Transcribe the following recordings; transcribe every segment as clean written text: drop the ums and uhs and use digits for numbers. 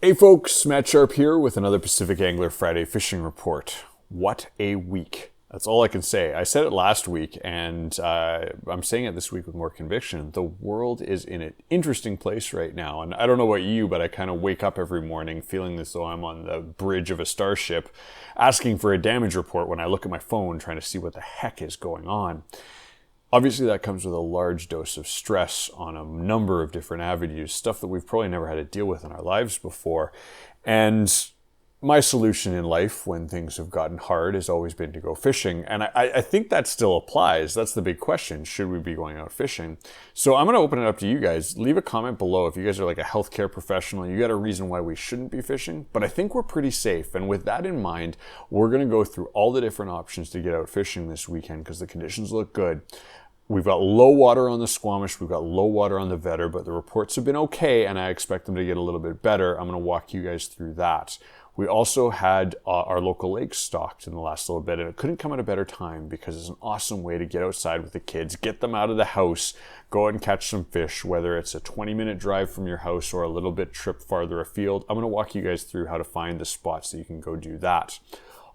Hey folks, Matt Sharp here with another Pacific Angler Friday Fishing Report. What a week. That's all I can say. I said it last week and I'm saying it this week with more conviction. The world is in an interesting place right now. And I don't know about you, but I kind of wake up every morning feeling as though I'm on the bridge of a starship asking for a damage report when I look at my phone trying to see what the heck is going on. Obviously, that comes with a large dose of stress on a number of different avenues, stuff that we've probably never had to deal with in our lives before. And my solution in life when things have gotten hard has always been to go fishing. And I think that still applies. That's the big question. Should we be going out fishing? So I'm going to open it up to you guys. Leave a comment below if you guys are like a healthcare professional. You got a reason why we shouldn't be fishing. But I think we're pretty safe. And with that in mind, we're going to go through all the different options to get out fishing this weekend because the conditions look good. We've got low water on the Squamish, we've got low water on the Vedder, but the reports have been okay and I expect them to get a little bit better. I'm going to walk you guys through that. We also had our local lakes stocked in the last little bit and it couldn't come at a better time because it's an awesome way to get outside with the kids, get them out of the house, go out and catch some fish, whether it's a 20-minute drive from your house or a little bit trip farther afield. I'm going to walk you guys through how to find the spots that you can go do that.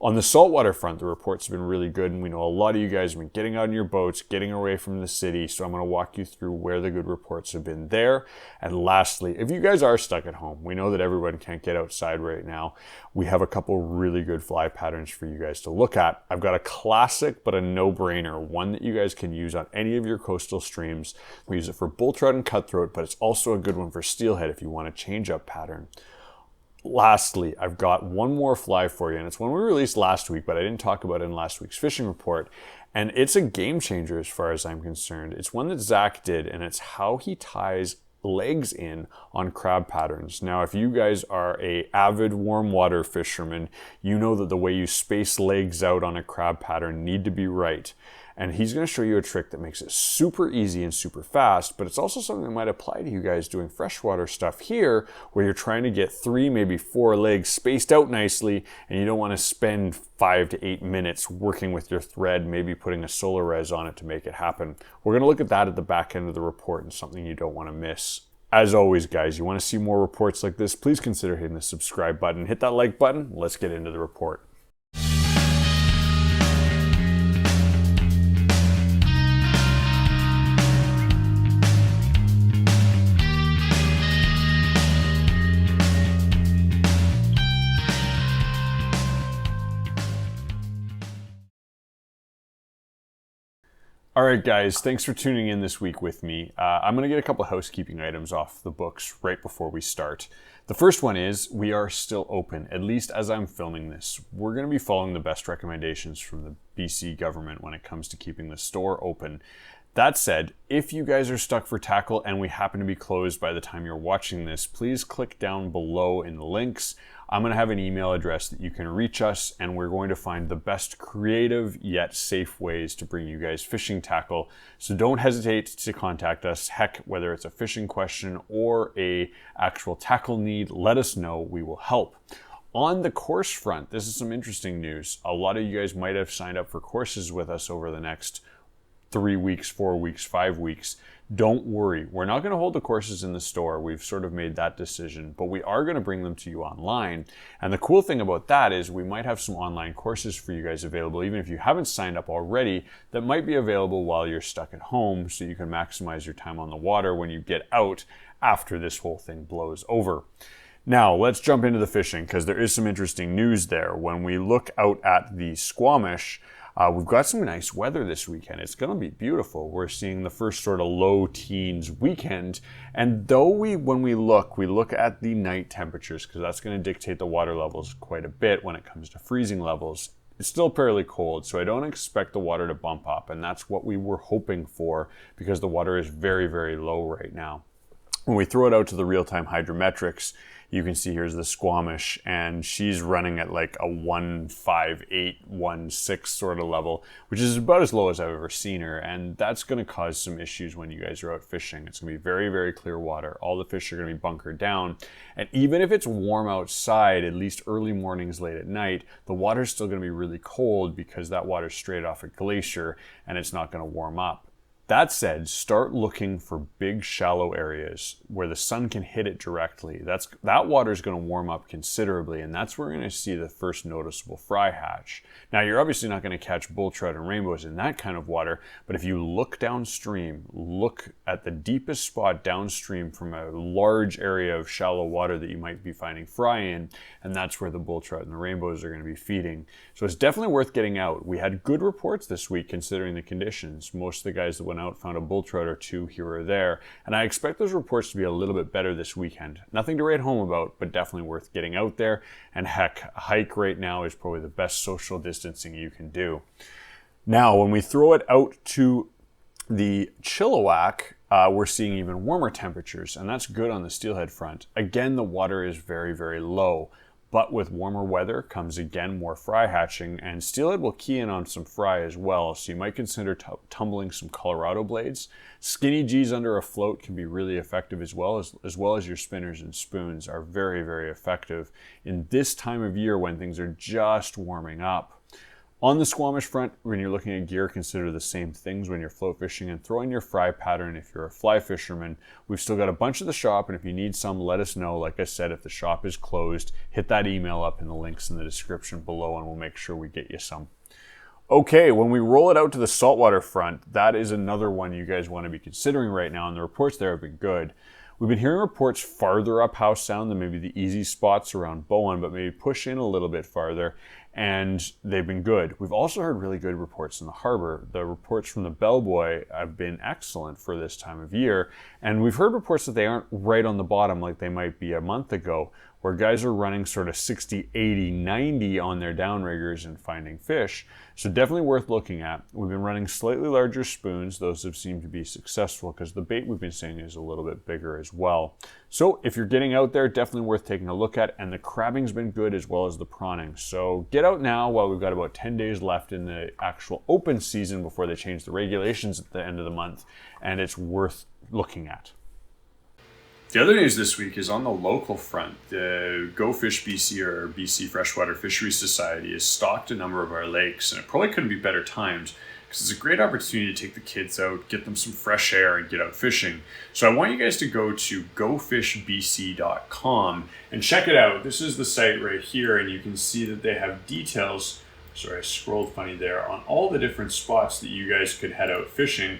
On the saltwater front, the reports have been really good, and we know a lot of you guys have been getting out in your boats, getting away from the city, so I'm going to walk you through where the good reports have been there. And lastly, if you guys are stuck at home, we know that everyone can't get outside right now. We have a couple really good fly patterns for you guys to look at. I've got a classic but a no-brainer, one that you guys can use on any of your coastal streams. We use it for bull trout and cutthroat, but it's also a good one for steelhead if you want a change-up pattern. Lastly, I've got one more fly for you, and it's one we released last week, but I didn't talk about it in last week's fishing report, and it's a game changer as far as I'm concerned. It's one that Zach did, and it's how he ties legs in on crab patterns. Now, if you guys are a avid warm water fisherman, you know that the way you space legs out on a crab pattern need to be right. And he's going to show you a trick that makes it super easy and super fast, but it's also something that might apply to you guys doing freshwater stuff here, where you're trying to get 3, maybe 4 legs spaced out nicely, and you don't want to spend 5 to 8 minutes working with your thread, maybe putting a solar res on it to make it happen. We're going to look at that at the back end of the report and something you don't want to miss. As always, guys, you want to see more reports like this, please consider hitting the subscribe button. Hit that like button. Let's get into the report. All right, guys, thanks for tuning in this week with me. I'm going to get a couple housekeeping items off the books right before we start. The first one is we are still open, at least as I'm filming this. We're going to be following the best recommendations from the BC government when it comes to keeping the store open. That said, if you guys are stuck for tackle and we happen to be closed by the time you're watching this, please click down below in the links. I'm going to have an email address that you can reach us, and we're going to find the best creative yet safe ways to bring you guys fishing tackle. So don't hesitate to contact us. Heck, whether it's a fishing question or a actual tackle need, let us know. We will help. On the course front, this is some interesting news. A lot of you guys might have signed up for courses with us over the next 3 weeks, 4 weeks, 5 weeks. Don't worry, we're not going to hold the courses in the store. We've sort of made that decision, but we are going to bring them to you online. And the cool thing about that is we might have some online courses for you guys available, even if you haven't signed up already, that might be available while you're stuck at home so you can maximize your time on the water when you get out after this whole thing blows over. Now, let's jump into the fishing because there is some interesting news there. When we look out at the Squamish, we've got some nice weather this weekend. It's going to be beautiful. We're seeing the first sort of low teens weekend. And though when we look at the night temperatures because that's going to dictate the water levels quite a bit when it comes to freezing levels. It's still fairly cold, so I don't expect the water to bump up. And that's what we were hoping for because the water is very, very low right now. When we throw it out to the real-time hydrometrics, you can see here's the Squamish, and she's running at like a 1.58, 1.6 sort of level, which is about as low as I've ever seen her, and that's going to cause some issues when you guys are out fishing. It's going to be very, very clear water. All the fish are going to be bunkered down, and even if it's warm outside, at least early mornings, late at night, the water's still going to be really cold because that water's straight off a glacier, and it's not going to warm up. That said, start looking for big shallow areas where the sun can hit it directly. That water is going to warm up considerably, and that's where we're going to see the first noticeable fry hatch. Now, you're obviously not going to catch bull trout and rainbows in that kind of water, but if you look downstream, look at the deepest spot downstream from a large area of shallow water that you might be finding fry in, and that's where the bull trout and the rainbows are going to be feeding. So it's definitely worth getting out. We had good reports this week considering the conditions. Most of the guys that went out found a bull trout or two here or there, and I expect those reports to be a little bit better this weekend. Nothing to write home about, but definitely worth getting out there. And heck, a hike right now is probably the best social distancing you can do. Now, when we throw it out to the Chilliwack, we're seeing even warmer temperatures, and that's good on the steelhead front. Again, the water is very, very low. But with warmer weather comes again more fry hatching, and steelhead will key in on some fry as well, so you might consider tumbling some Colorado blades. Skinny G's under a float can be really effective as well as your spinners and spoons are very, very effective in this time of year when things are just warming up. On the Squamish front, when you're looking at gear, consider the same things when you're float fishing and throw in your fry pattern if you're a fly fisherman. We've still got a bunch of the shop, and if you need some, let us know. Like I said, if the shop is closed, hit that email up in the links in the description below and we'll make sure we get you some. Okay, when we roll it out to the saltwater front, that is another one you guys want to be considering right now, and the reports there have been good. We've been hearing reports farther up House Sound than maybe the easy spots around Bowen, but maybe push in a little bit farther, and they've been good. We've also heard really good reports in the harbor. The reports from the Bellboy have been excellent for this time of year, and we've heard reports that they aren't right on the bottom like they might be a month ago, where guys are running sort of 60, 80, 90 on their downriggers and finding fish. So definitely worth looking at. We've been running slightly larger spoons. Those have seemed to be successful because the bait we've been seeing is a little bit bigger as well. So if you're getting out there, definitely worth taking a look at, and the crabbing's been good as well as the prawning. So get out now while we've got about 10 days left in the actual open season before they change the regulations at the end of the month, and it's worth looking at. The other news this week is on the local front. The Go Fish BC, or BC Freshwater Fishery Society, has stocked a number of our lakes, and it probably couldn't be better timed because it's a great opportunity to take the kids out, get them some fresh air, and get out fishing. So I want you guys to go to gofishbc.com and check it out. This is the site right here, and you can see that they have details, sorry, I scrolled funny there, on all the different spots that you guys could head out fishing.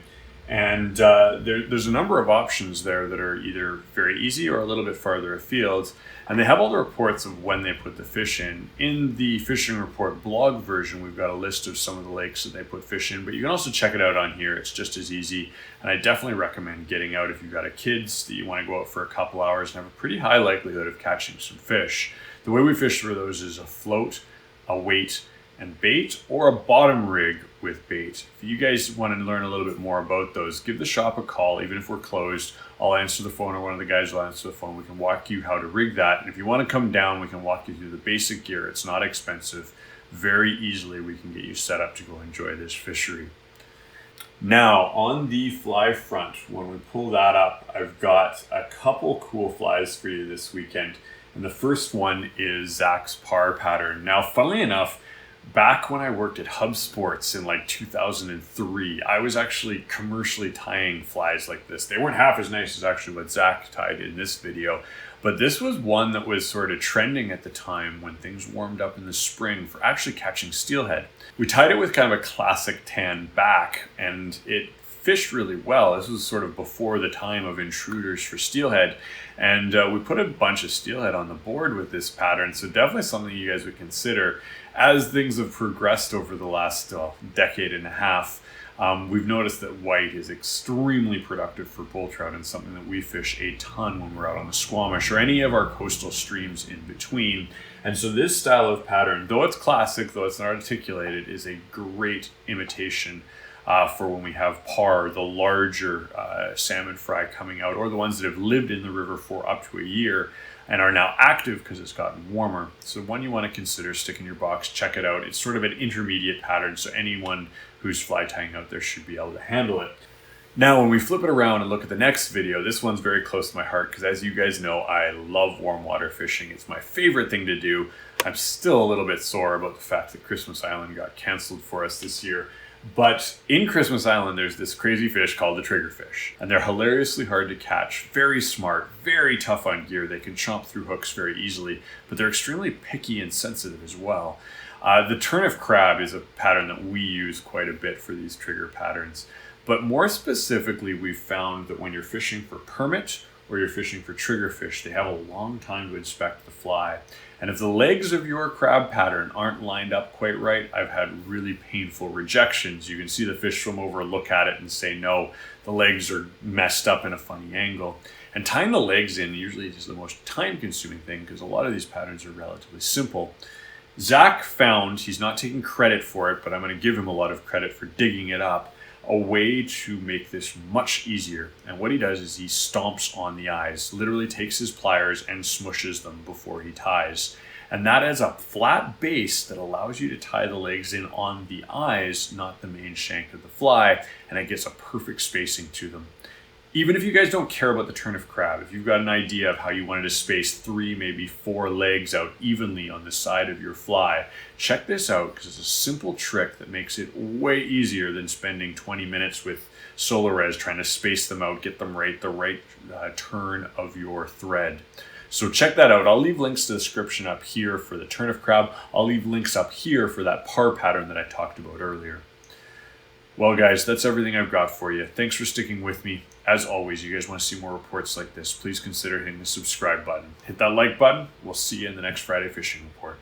And there's a number of options there that are either very easy or a little bit farther afield. And they have all the reports of when they put the fish in. In the fishing report blog version, we've got a list of some of the lakes that they put fish in, but you can also check it out on here. It's just as easy. And I definitely recommend getting out if you've got a kids that you want to go out for a couple hours and have a pretty high likelihood of catching some fish. The way we fish for those is a float, a weight, and bait, or a bottom rig with bait. If you guys want to learn a little bit more about those, give the shop a call. Even if we're closed, I'll answer the phone, or one of the guys will answer the phone. We can walk you how to rig that. And if you want to come down, we can walk you through the basic gear. It's not expensive. Very easily we can get you set up to go enjoy this fishery. Now, on the fly front, when we pull that up, I've got a couple cool flies for you this weekend. And the first one is Zach's par pattern. Now, funnily enough, back when I worked at Hub Sports in like 2003, I was actually commercially tying flies like this. They weren't half as nice as actually what Zach tied in this video, but this was one that was sort of trending at the time when things warmed up in the spring for actually catching steelhead. We tied it with kind of a classic tan back, and it fished really well. This was sort of before the time of intruders for steelhead, and we put a bunch of steelhead on the board with this pattern, so definitely something you guys would consider. As things have progressed over the last decade and a half, we've noticed that white is extremely productive for bull trout, and something that we fish a ton when we're out on the Squamish or any of our coastal streams in between. And so this style of pattern, though it's classic, though it's not articulated, is a great imitation for when we have par, the larger salmon fry coming out, or the ones that have lived in the river for up to a year and are now active because it's gotten warmer. So one you want to consider, stick in your box, check it out. It's sort of an intermediate pattern, so anyone who's fly tying out there should be able to handle it. Now, when we flip it around and look at the next video, this one's very close to my heart because, as you guys know, I love warm water fishing. It's my favorite thing to do. I'm still a little bit sore about the fact that Christmas Island got canceled for us this year. But in Christmas Island, there's this crazy fish called the triggerfish, and they're hilariously hard to catch, very smart, very tough on gear. They can chomp through hooks very easily, but they're extremely picky and sensitive as well. The turnip crab is a pattern that we use quite a bit for these trigger patterns. But more specifically, we've found that when you're fishing for permit or you're fishing for triggerfish, they have a long time to inspect the fly. And if the legs of your crab pattern aren't lined up quite right, I've had really painful rejections. You can see the fish swim over, look at it and say, no, the legs are messed up in a funny angle. And tying the legs in usually is the most time-consuming thing because a lot of these patterns are relatively simple. Zach found, he's not taking credit for it, but I'm going to give him a lot of credit for digging it up, a way to make this much easier. And what he does is he stomps on the eyes, literally takes his pliers and smushes them before he ties. And that is a flat base that allows you to tie the legs in on the eyes, not the main shank of the fly, and it gets a perfect spacing to them. Even if you guys don't care about the turnip crab, if you've got an idea of how you wanted to space 3, maybe 4 legs out evenly on the side of your fly, check this out because it's a simple trick that makes it way easier than spending 20 minutes with Solarez trying to space them out, get them right, the right turn of your thread. So check that out. I'll leave links to the description up here for the turnip crab. I'll leave links up here for that par pattern that I talked about earlier. Well, guys, that's everything I've got for you. Thanks for sticking with me. As always, you guys want to see more reports like this, please consider hitting the subscribe button. Hit that like button. We'll see you in the next Friday Fishing Report.